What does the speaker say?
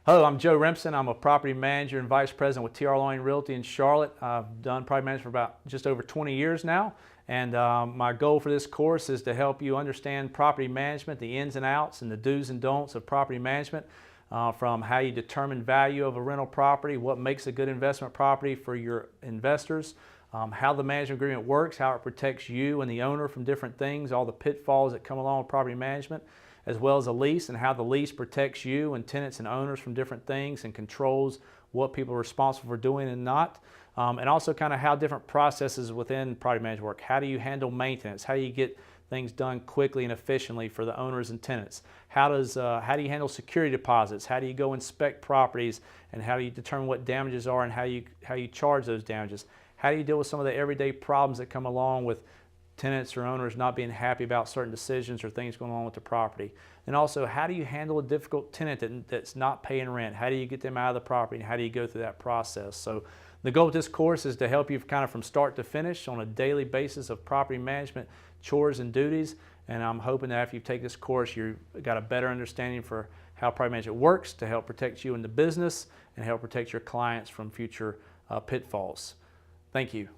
Hello, I'm Joe Rempson. I'm a property manager and vice president with TR Loring Realty in Charlotte. I've done property management for about just over 20 years now. And my goal for this course is to help you understand property management, the ins and outs and the do's and don'ts of property management, from how you determine value of a rental property, what makes a good investment property for your investors, how the management agreement works, how it protects you and the owner from different things, all the pitfalls that come along with property management, as well as a lease and how the lease protects you and tenants and owners from different things and controls what people are responsible for doing and not. And also kind of how different processes within property management work. How do you handle maintenance? How do you get things done quickly and efficiently for the owners and tenants? How do you handle security deposits? How do you go inspect properties, and how do you determine what damages are and how you charge those damages? How do you deal with some of the everyday problems that come along with tenants or owners not being happy about certain decisions or things going on with the property? And also, how do you handle a difficult tenant that's not paying rent? How do you get them out of the property, and how do you go through that process? So the goal of this course is to help you kind of from start to finish on a daily basis of property management chores and duties. And I'm hoping that after you take this course, you've got a better understanding for how property management works to help protect you in the business and help protect your clients from future pitfalls. Thank you.